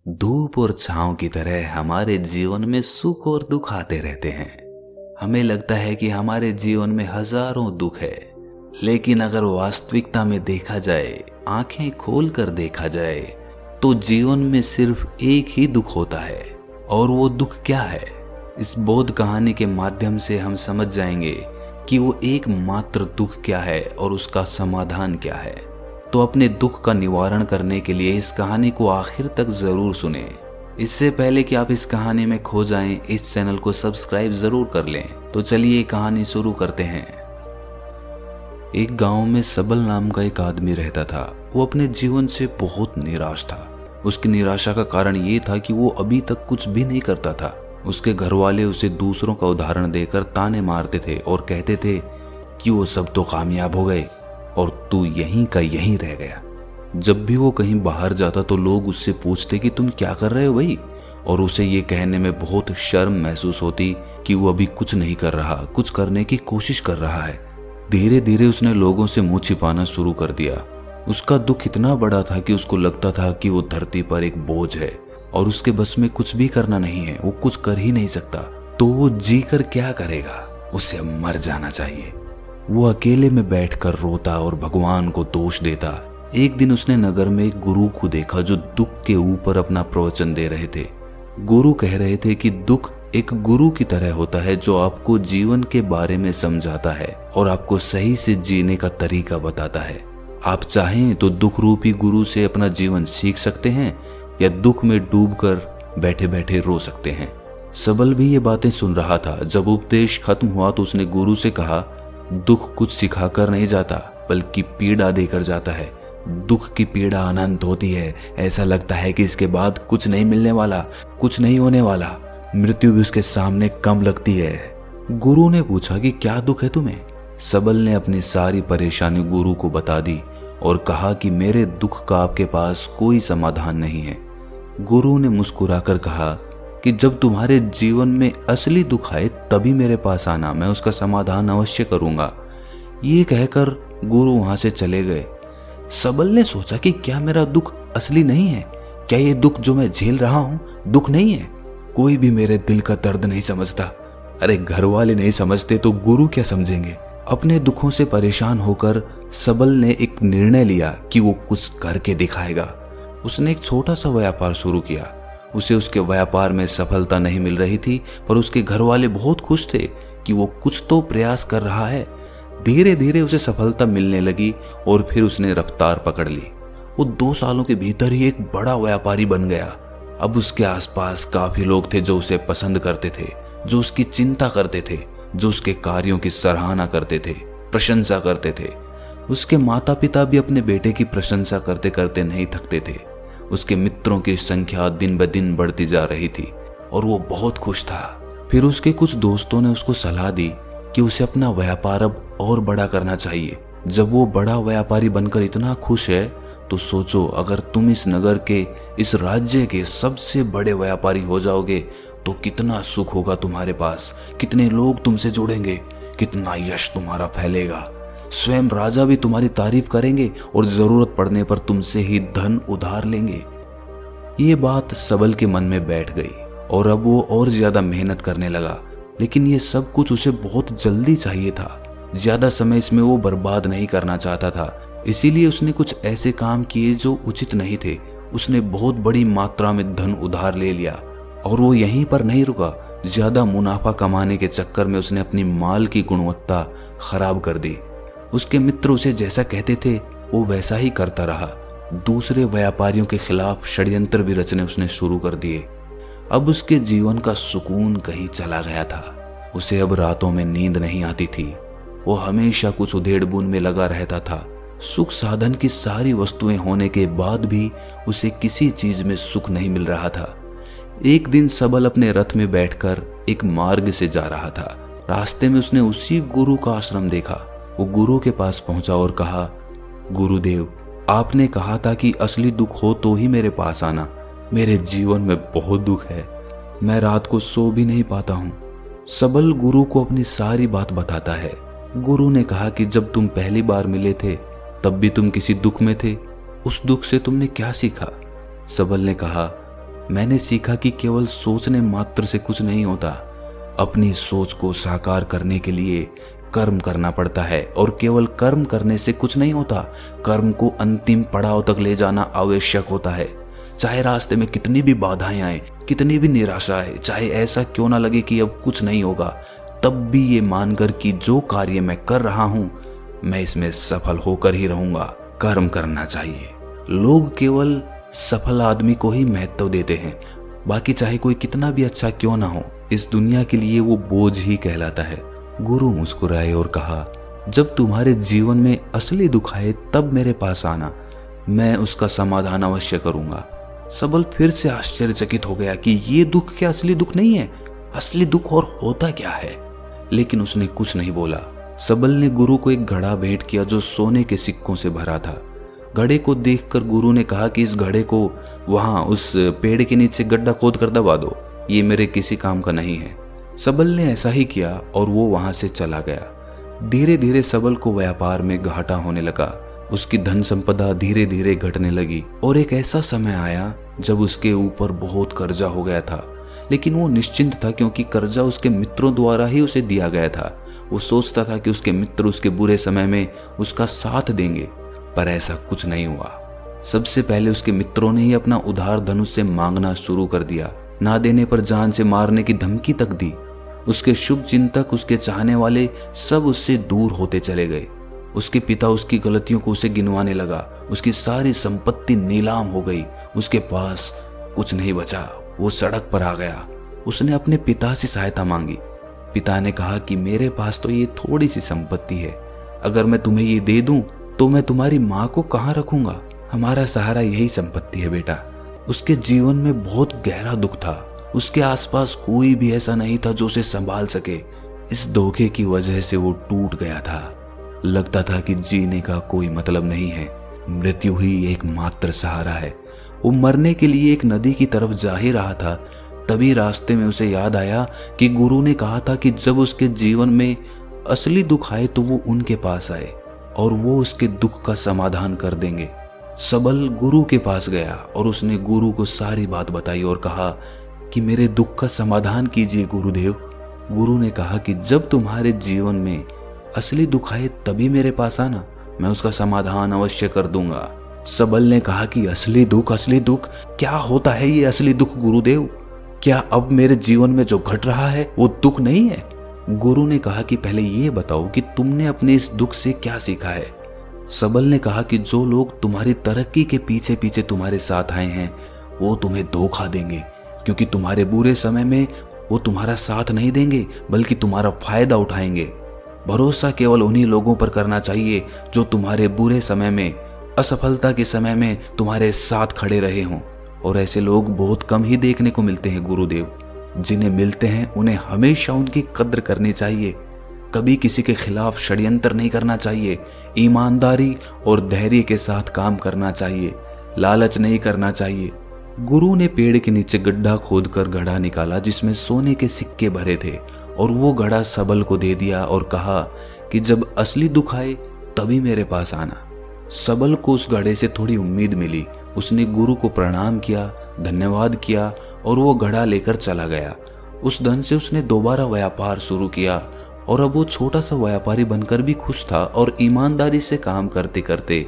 धूप और छांव की तरह हमारे जीवन में सुख और दुख आते रहते हैं। हमें लगता है कि हमारे जीवन में हजारों दुख है, लेकिन अगर वास्तविकता में देखा जाए, आंखें खोलकर देखा जाए, तो जीवन में सिर्फ एक ही दुख होता है। और वो दुख क्या है? इस बोध कहानी के माध्यम से हम समझ जाएंगे कि वो एकमात्र दुख क्या है और उसका समाधान क्या है। तो अपने दुख का निवारण करने के लिए इस कहानी को आखिर तक जरूर सुने। इससे पहले कि आप इस कहानी में खो जाएं, इस चैनल को सब्सक्राइब जरूर कर लें। तो चलिए कहानी शुरू करते हैं। एक गांव में सबल नाम का एक आदमी रहता था। वो अपने जीवन से बहुत निराश था। उसकी निराशा का कारण ये था कि वो अभी तक कुछ भी नहीं करता था। उसके घर वाले उसे दूसरों का उदाहरण देकर ताने मारते थे और कहते थे कि वो सब तो कामयाब हो गए और तू यहीं का यहीं रह गया। जब भी वो कहीं बाहर जाता तो लोग उससे पूछते कि तुम क्या कर रहे हो भाई, और उसे ये कहने में बहुत शर्म महसूस होती कि वो अभी कुछ नहीं कर रहा, कुछ करने की कोशिश कर रहा है। धीरे धीरे उसने लोगों से मुंह छिपाना शुरू कर दिया। उसका दुख इतना बड़ा था कि उसको लगता था कि वो धरती पर एक बोझ है और उसके बस में कुछ भी करना नहीं है, वो कुछ कर ही नहीं सकता। तो वो जी कर क्या करेगा? उसे अब मर जाना चाहिए। वो अकेले में बैठकर रोता और भगवान को दोष देता। एक दिन उसने नगर में एक गुरु को देखा जो दुख के ऊपर अपना प्रवचन दे रहे थे। गुरु कह रहे थे कि दुख एक गुरु की तरह होता है जो आपको जीवन के बारे में समझाता है और आपको सही से जीने का तरीका बताता है। आप चाहें तो दुख रूपी गुरु से अपना जीवन सीख सकते हैं या दुख में डूबकर बैठे बैठे रो सकते हैं। सबल भी ये बातें सुन रहा था। जब उपदेश खत्म हुआ तो उसने गुरु से कहा, दुख कुछ सिखाकर नहीं जाता बल्कि पीड़ा देकर जाता है। दुख की पीड़ा अनंत होती है। ऐसा लगता है कि इसके बाद कुछ नहीं मिलने वाला, कुछ नहीं होने वाला। मृत्यु भी उसके सामने कम लगती है। गुरु ने पूछा कि क्या दुख है तुम्हें? सबल ने अपनी सारी परेशानी गुरु को बता दी और कहा कि मेरे दुख का आपके पास कोई समाधान नहीं है। गुरु ने मुस्कुराकर कहा कि जब तुम्हारे जीवन में असली दुख आए तभी मेरे पास आना, मैं उसका समाधान अवश्य करूंगा। ये कहकर गुरु वहां से चले गए। सबल ने सोचा कि क्या मेरा दुख असली नहीं है? क्या ये दुख जो मैं झेल रहा हूं दुख नहीं है? कोई भी मेरे दिल का दर्द नहीं समझता। अरे घर वाले नहीं समझते तो गुरु क्या समझेंगे? अपने दुखों से परेशान होकर सबल ने एक निर्णय लिया कि वो कुछ करके दिखाएगा। उसने एक छोटा सा व्यापार शुरू किया। उसे उसके व्यापार में सफलता नहीं मिल रही थी, पर उसके घर वाले बहुत खुश थे कि वो कुछ तो प्रयास कर रहा है। धीरे धीरे उसे सफलता मिलने लगी और फिर उसने रफ्तार पकड़ ली। वो 2 सालों के भीतर ही एक बड़ा व्यापारी बन गया। अब उसके आसपास काफी लोग थे जो उसे पसंद करते थे, जो उसकी चिंता करते थे, जो उसके कार्यों की सराहना करते थे, प्रशंसा करते थे। उसके माता पिता भी अपने बेटे की प्रशंसा करते करते नहीं थकते थे। उसके मित्रों की संख्या दिन ब दिन बढ़ती जा रही थी और वो बहुत खुश था। फिर उसके कुछ दोस्तों ने उसको सलाह दी कि उसे अपना व्यापार अब और बड़ा करना चाहिए। जब वो बड़ा व्यापारी बनकर इतना खुश है तो सोचो, अगर तुम इस नगर के, इस राज्य के सबसे बड़े व्यापारी हो जाओगे तो कितना सुख होगा तुम्हारे पास, कितने लोग तुमसे जुड़ेंगे, कितना यश तुम्हारा फैलेगा। स्वयं राजा भी तुम्हारी तारीफ करेंगे और जरूरत पड़ने पर तुमसे ही धन उधार लेंगे। ये बात सबल के मन में बैठ गई और अब वो और ज्यादा मेहनत करने लगा। लेकिन ये सब कुछ उसे बहुत जल्दी चाहिए था। ज्यादा समय इसमें वो बर्बाद नहीं करना चाहता था। इसीलिए उसने कुछ ऐसे काम किए जो उचित नहीं थे। उसने बहुत बड़ी मात्रा में धन उधार ले लिया और वो यहीं पर नहीं रुका। ज्यादा मुनाफा कमाने के चक्कर में उसने अपनी माल की गुणवत्ता खराब कर दी। उसके मित्र उसे जैसा कहते थे वो वैसा ही करता रहा। दूसरे व्यापारियों के खिलाफ षड्यंत्र भी रचने उसने शुरू कर दिए। अब उसके जीवन का सुकून कहीं चला गया था। उसे अब रातों में नींद नहीं आती थी। वो हमेशा कुछ उधेड़-बुन में लगा रहता था। सुख साधन की सारी वस्तुएं होने के बाद भी उसे किसी चीज में सुख नहीं मिल रहा था। एक दिन सबल अपने रथ में बैठकर एक मार्ग से जा रहा था। रास्ते में उसने उसी गुरु का आश्रम देखा। वो गुरु के पास पहुंचा और कहा, गुरुदेव, आपने कहा था कि असली दुख हो तो ही मेरे पास आना। मेरे जीवन में बहुत दुख है, मैं रात को सो भी नहीं पाता हूँ। सबल गुरु को अपनी सारी बात बताता है। गुरु ने कहा कि जब तुम पहली बार मिले थे तब भी तुम किसी दुख में थे। उस दुख से तुमने क्या सीखा? सबल ने कहा, मैंने सीखा कि केवल सोचने मात्र से कुछ नहीं होता। अपनी सोच को साकार करने के लिए कर्म करना पड़ता है, और केवल कर्म करने से कुछ नहीं होता। कर्म को अंतिम पड़ाव तक ले जाना आवश्यक होता है। चाहे रास्ते में कितनी भी बाधाएं आए, कितनी भी निराशा आए, चाहे ऐसा क्यों ना लगे कि अब कुछ नहीं होगा, तब भी ये मानकर कि जो कार्य मैं कर रहा हूं मैं इसमें सफल होकर ही रहूंगा, कर्म करना चाहिए। लोग केवल सफल आदमी को ही महत्व देते हैं, बाकी चाहे कोई कितना भी अच्छा क्यों ना हो, इस दुनिया के लिए वो बोझ ही कहलाता है। गुरु मुस्कुराए और कहा, जब तुम्हारे जीवन में असली दुख आए तब मेरे पास आना, मैं उसका समाधान अवश्य करूंगा। सबल फिर से आश्चर्यचकित हो गया कि ये दुख क्या असली दुख नहीं है? असली दुख और होता क्या है? लेकिन उसने कुछ नहीं बोला। सबल ने गुरु को एक घड़ा भेंट किया जो सोने के सिक्कों से भरा था। घड़े को देखकर गुरु ने कहा कि इस घड़े को वहां उस पेड़ के नीचे गड्ढा खोद कर दबा दो, ये मेरे किसी काम का नहीं है। सबल ने ऐसा ही किया और वो वहां से चला गया। धीरे धीरे सबल को व्यापार में घाटा होने लगा। उसकी धन संपदा धीरे धीरे घटने लगी और एक ऐसा समय आया जब उसके ऊपर बहुत कर्जा हो गया था। लेकिन वो निश्चिंत था, क्योंकि कर्जा उसके मित्रों द्वारा ही उसे दिया गया था। वो सोचता था कि उसके मित्र उसके बुरे समय में उसका साथ देंगे, पर ऐसा कुछ नहीं हुआ। सबसे पहले उसके मित्रों ने ही अपना उधार धन उससे मांगना शुरू कर दिया। ना देने पर जान से मारने की धमकी तक दी। उसके शुभ चिंतक, उसके चाहने वाले सब उससे दूर होते चले गए। उसके पिता उसकी गलतियों को उसे गिनवाने लगा। उसकी सारी संपत्ति नीलाम हो गई। उसके पास कुछ नहीं बचा। वो सड़क पर आ गया। उसने अपने पिता से सहायता मांगी। पिता ने कहा कि मेरे पास तो ये थोड़ी सी संपत्ति है, अगर मैं तुम्हें ये दे दूं तो मैं तुम्हारी माँ को कहाँ रखूंगा? हमारा सहारा यही संपत्ति है बेटा। उसके जीवन में बहुत गहरा दुख था। उसके आसपास कोई भी ऐसा नहीं था जो उसे संभाल सके। इस धोखे की वजह से वो टूट गया था। लगता था कि जीने का कोई मतलब नहीं है, मृत्यु ही एकमात्र सहारा है। वो मरने के लिए एक नदी की तरफ जा ही रहा था, तभी रास्ते में उसे याद आया कि गुरु ने कहा था कि जब उसके जीवन में असली दुख आए तो वो उनके पास आए और वो उसके दुख का समाधान कर देंगे। सबल गुरु के पास गया और उसने गुरु को सारी बात बताई और कहा कि मेरे दुख का समाधान कीजिए गुरुदेव। गुरु ने कहा कि जब तुम्हारे जीवन में असली दुख आए तभी मेरे पास आना, मैं उसका समाधान अवश्य कर दूंगा। सबल ने कहा कि असली दुख क्या होता है ये असली दुख गुरुदेव? क्या अब मेरे जीवन में जो घट रहा है वो दुख नहीं है? गुरु ने कहा कि पहले ये बताओ कि तुमने अपने इस दुख से क्या सीखा है। सबल ने कहा कि जो लोग तुम्हारी तरक्की के पीछे पीछे तुम्हारे साथ आए हैं वो तुम्हें धोखा देंगे, क्योंकि तुम्हारे बुरे समय में वो तुम्हारा साथ नहीं देंगे बल्कि तुम्हारा फायदा उठाएंगे। भरोसा केवल उन्हीं लोगों पर करना चाहिए जो तुम्हारे बुरे समय में, असफलता के समय में तुम्हारे साथ खड़े रहे हों। और ऐसे लोग बहुत कम ही देखने को मिलते हैं गुरुदेव। जिन्हें मिलते हैं उन्हें हमेशा उनकी कद्र करनी चाहिए। कभी किसी के खिलाफ षड्यंत्र नहीं करना चाहिए। ईमानदारी और धैर्य के साथ काम करना चाहिए। लालच नहीं करना चाहिए। गुरु ने पेड़ के नीचे गड्ढा खोदकर घड़ा निकाला जिसमें सोने के सिक्के भरे थे और वो घड़ा सबल को दे दिया और कहा कि जब असली दुख आए तभी मेरे पास आना। सबल को उस घड़े से थोड़ी उम्मीद मिली। उसने गुरु को प्रणाम किया, धन्यवाद किया और वो घड़ा लेकर चला गया। उस धन से उसने दोबारा व्यापार शुरू किया और अब वो छोटा सा व्यापारी बनकर भी खुश था और ईमानदारी से काम करते करते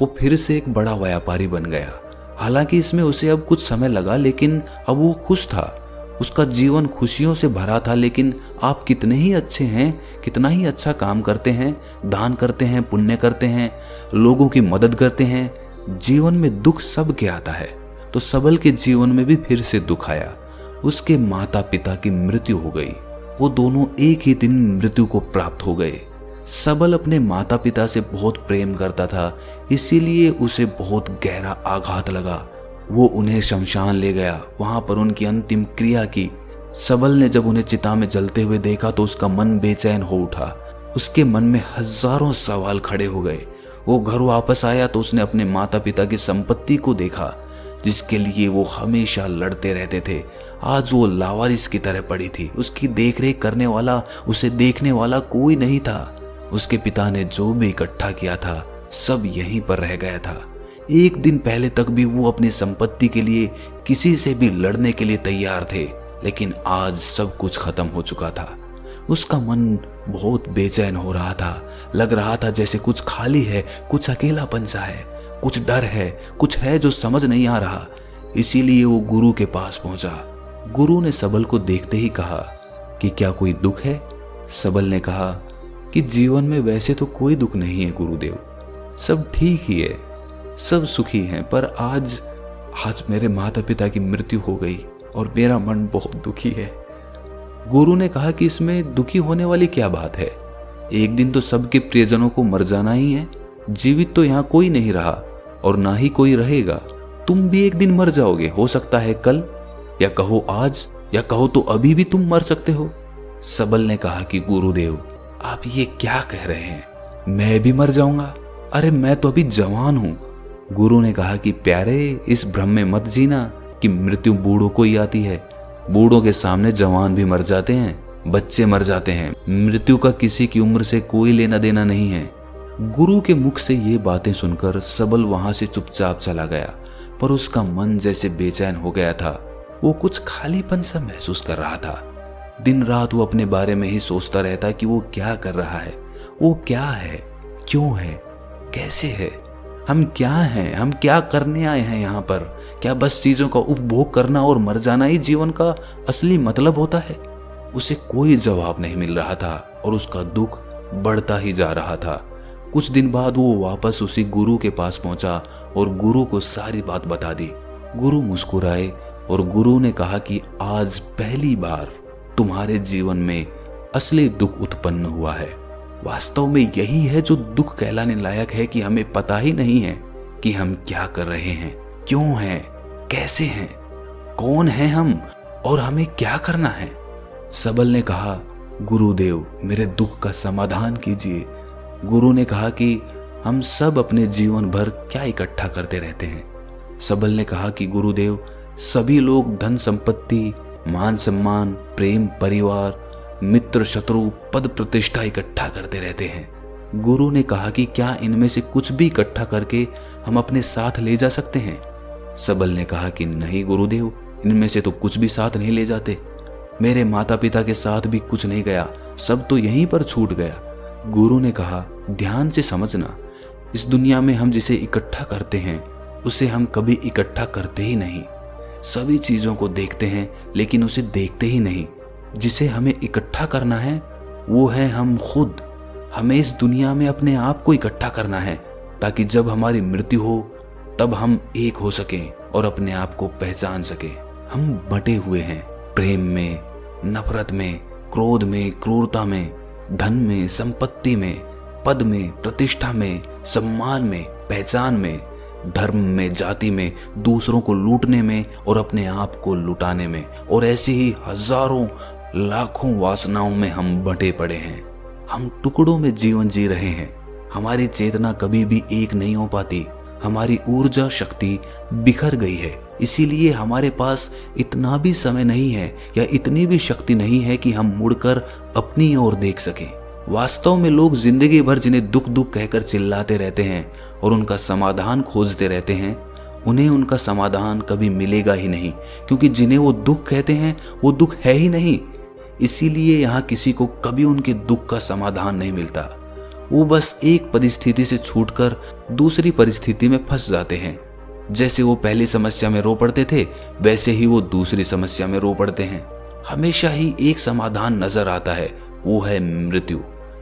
वो फिर से एक बड़ा व्यापारी बन गया। हालांकि इसमें उसे अब कुछ समय लगा, लेकिन अब वो खुश था। उसका जीवन खुशियों से भरा था। लेकिन आप कितने ही अच्छे हैं, कितना ही अच्छा काम करते हैं, दान करते हैं, पुण्य करते हैं, लोगों की मदद करते हैं, जीवन में दुख सबके आता है। तो सबल के जीवन में भी फिर से दुख आया। उसके माता पिता की मृत्यु हो गई। वो दोनों एक ही दिन मृत्यु को प्राप्त हो गए। सबल अपने माता पिता से बहुत प्रेम करता था, इसीलिए उसे बहुत गहरा आघात लगा। वो उन्हें शमशान ले गया, वहां पर उनकी अंतिम क्रिया की। सबल ने जब उन्हें चिता में जलते हुए देखा तो उसका मन बेचैन हो उठा। उसके मन में हजारों सवाल खड़े हो गए। वो घर वापस आया तो उसने अपने माता पिता की संपत्ति को देखा जिसके लिए वो हमेशा लड़ते रहते थे। आज वो लावारिस की तरह पड़ी थी। उसकी देखरेख करने वाला, उसे देखने वाला कोई नहीं था। उसके पिता ने जो भी इकट्ठा किया था सब यहीं पर रह गया था। एक दिन पहले तक भी वो अपनी संपत्ति के लिए किसी से भी लड़ने के लिए तैयार थे, लेकिन आज सब कुछ खत्म हो चुका था। उसका मन बहुत बेचैन हो रहा था। लग रहा था जैसे कुछ खाली है, कुछ अकेलापन सा है, कुछ डर है, कुछ है जो समझ नहीं आ रहा। इसीलिए वो गुरु के पास पहुंचा। गुरु ने सबल को देखते ही कहा कि क्या कोई दुख है? सबल ने कहा कि जीवन में वैसे तो कोई दुख नहीं है गुरुदेव, सब ठीक ही है, सब सुखी हैं, पर आज मेरे माता पिता की मृत्यु हो गई और मेरा मन बहुत दुखी है। गुरु ने कहा कि इसमें दुखी होने वाली क्या बात है? एक दिन तो सबके प्रियजनों को मर जाना ही है। जीवित तो यहाँ कोई नहीं रहा और ना ही कोई रहेगा। तुम भी एक दिन मर जाओगे, हो सकता है कल, या कहो आज, या कहो तो अभी भी तुम मर सकते हो। सबल ने कहा कि गुरुदेव आप ये क्या कह रहे हैं? मैं भी मर जाऊंगा? अरे मैं तो अभी जवान हूं। गुरु ने कहा कि प्यारे, इस भ्रम में मत जीना कि मृत्यु बूढ़ों को ही आती है। बूढ़ों के सामने जवान भी मर जाते हैं, बच्चे मर जाते हैं। मृत्यु का किसी की उम्र से कोई लेना देना नहीं है। गुरु के मुख से ये बातें सुनकर सबल वहां से चुपचाप चला गया, पर उसका मन जैसे बेचैन हो गया था। वो कुछ खालीपन सा महसूस कर रहा था। दिन रात वो अपने बारे में ही सोचता रहता कि वो क्या कर रहा है, वो क्या है, क्यों है, कैसे है, हम क्या हैं, हम क्या करने आए हैं यहाँ पर? क्या बस चीजों का उपभोग करना और मर जाना ही जीवन का असली मतलब होता है? उसे कोई जवाब नहीं मिल रहा था और उसका दुख बढ़ता ही जा रहा था। कुछ दिन बाद वो वापस उसी गुरु के पास पहुंचा और गुरु को सारी बात बता दी। गुरु मुस्कुराए और गुरु ने कहा कि आज पहली बार तुम्हारे जीवन में असली दुख उत्पन्न हुआ है। वास्तव में यही है जो दुख कहलाने लायक है कि हमें पता ही नहीं है कि हम क्या कर रहे हैं, क्यों हैं, कैसे हैं, कौन हैं हम और हमें क्या करना है। सबल ने कहा गुरुदेव मेरे दुख का समाधान कीजिए। गुरु ने कहा कि हम सब अपने जीवन भर क्या इकट्ठा करते रहते हैं। सबल ने कहा कि गुरुदेव सभी लोग धन संपत्ति, मान सम्मान, प्रेम, परिवार, मित्र, शत्रु, पद प्रतिष्ठा इकट्ठा करते रहते हैं। गुरु ने कहा कि क्या इनमें से कुछ भी इकट्ठा करके हम अपने साथ ले जा सकते हैं? सबल ने कहा कि नहीं गुरुदेव, इनमें से तो कुछ भी साथ नहीं ले जाते। मेरे माता पिता के साथ भी कुछ नहीं गया, सब तो यहीं पर छूट गया। गुरु ने कहा ध्यान से समझना, इस दुनिया में हम जिसे इकट्ठा करते हैं उसे हम कभी इकट्ठा करते ही नहीं। सभी चीजों को देखते हैं लेकिन उसे देखते ही नहीं। जिसे हमें इकट्ठा करना है वो है हम खुद। हमें इस दुनिया में अपने आप को इकट्ठा करना है ताकि जब हमारी मृत्यु हो तब हम एक हो सकें और अपने आप को पहचान सकें। हम बटे हुए हैं प्रेम में, नफरत में, क्रोध में, क्रूरता में, धन में, संपत्ति में, पद में, प्रतिष्ठा में, सम्मान में, पहचान में, धर्म में, जाति में, दूसरों को लूटने में और अपने आप को लुटाने में, और ऐसी ही हजारों लाखों वासनाओं में हम बंटे पड़े हैं। हम टुकड़ों में जीवन जी रहे हैं। हमारी चेतना कभी भी एक नहीं हो पाती। हमारी ऊर्जा शक्ति बिखर गई है। इसीलिए हमारे पास इतना भी समय नहीं है या इतनी भी शक्ति नहीं है कि हम मुड़कर अपनी ओर देख सकें। वास्तव में लोग जिंदगी भर जिन्हें दुख दुख कहकर चिल्लाते रहते हैं और उनका समाधान खोजते रहते हैं, उन्हें उनका समाधान कभी मिलेगा ही नहीं, क्योंकि जिन्हें वो दुख कहते हैं वो दुख है ही नहीं। इसीलिए यहाँ किसी को कभी उनके दुख का समाधान नहीं मिलता। वो बस एक परिस्थिति से छूटकर दूसरी परिस्थिति में फंस जाते हैं। जैसे वो पहली समस्या में रो पड़ते थे वैसे ही वो दूसरी समस्या में रो पड़ते हैं। हमेशा ही एक समाधान नजर आता है, वो है मृत्यु,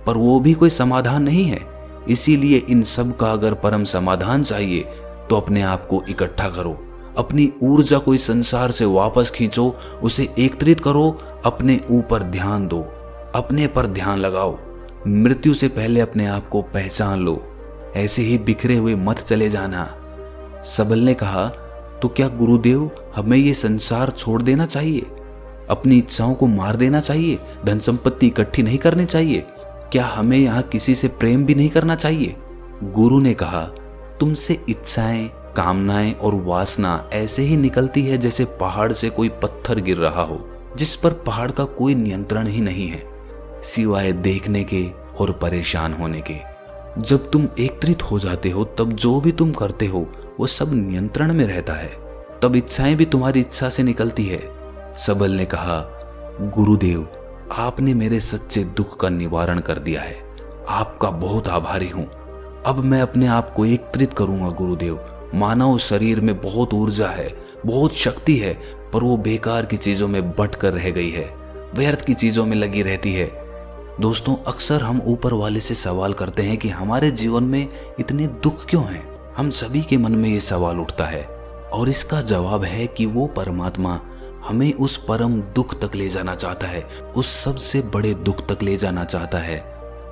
पर वो भी कोई समाधान नहीं है। इसीलिए इन सब का अगर परम समाधान चाहिए तो अपने आप को इकट्ठा करो, अपनी ऊर्जा को इस संसार से वापस खींचो, उसे एकत्रित करो, अपने ऊपर ध्यान दो, अपने पर ध्यान लगाओ। मृत्यु से पहले अपने आप को पहचान लो, ऐसे ही बिखरे हुए मत चले जाना। सबल ने कहा तो क्या गुरुदेव हमें ये संसार छोड़ देना चाहिए, अपनी इच्छाओं को मार देना चाहिए, धन संपत्ति इकट्ठी नहीं करनी चाहिए? क्या हमें यहाँ किसी से प्रेम भी नहीं करना चाहिए? गुरु ने कहा तुमसे इच्छाएं, कामनाएं और वासना ऐसे ही निकलती है जैसे पहाड़ से कोई पत्थर गिर रहा हो, जिस पर पहाड़ का कोई नियंत्रण ही नहीं है सिवाय देखने के और परेशान होने के। जब तुम एकत्रित हो जाते हो तब जो भी तुम करते हो वो सब नियंत्रण में रहता है, तब इच्छाएं भी तुम्हारी इच्छा से निकलती है। सबल ने कहा, गुरुदेव, आपने मेरे सच्चे दुख का निवारण कर दिया है, आपका बहुत आभारी हूं। अब मैं अपने आप को एकत्रित करूंगा गुरुदेव। मानव शरीर में बहुत ऊर्जा है, बहुत शक्ति है, पर वो बेकार की चीजों में बंट कर रह गई है, व्यर्थ की चीजों में लगी रहती है। दोस्तों, अक्सर हम ऊपर वाले से सवाल करते हैं कि हमारे जीवन में इतने दुख क्यों हैं। हम सभी के मन में ये सवाल उठता है और इसका जवाब है कि वो परमात्मा हमें उस परम दुख तक ले जाना चाहता है, उस सबसे बड़े दुख तक ले जाना चाहता है,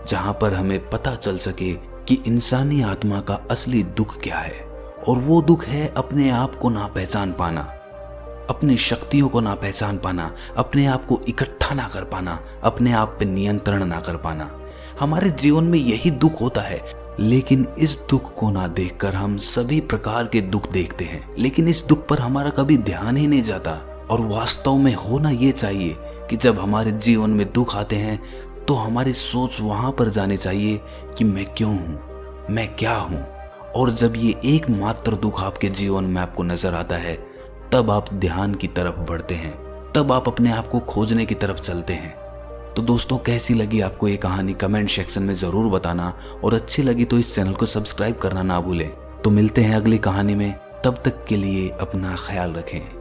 जहां पर हमें पता चल सके कि इंसानी आत्मा का असली दुख क्या है। और वो दुख है अपने आप को ना पहचान पाना, अपनी शक्तियों को ना पहचान पाना, अपने आप को इकट्ठा ना कर पाना, अपने आप पे नियंत्रण ना कर पाना। हमारे जीवन में यही दुख होता है, लेकिन इस दुख को ना देखकर हम सभी प्रकार के दुख देखते हैं, लेकिन इस दुख पर हमारा कभी ध्यान ही नहीं जाता। और वास्तव में होना ये चाहिए कि जब हमारे जीवन में दुख आते हैं तो हमारी सोच वहां पर जानी चाहिए कि मैं क्यों हूं, मैं क्या हूं। और जब ये एकमात्र दुख आपके जीवन में आपको नजर आता है, तब आप ध्यान की तरफ बढ़ते हैं, तब आप अपने आप को खोजने की तरफ चलते हैं। तो दोस्तों, कैसी लगी आपको ये कहानी कमेंट सेक्शन में जरूर बताना, और अच्छी लगी तो इस चैनल को सब्सक्राइब करना ना भूलें। तो मिलते हैं अगली कहानी में, तब तक के लिए अपना ख्याल रखें।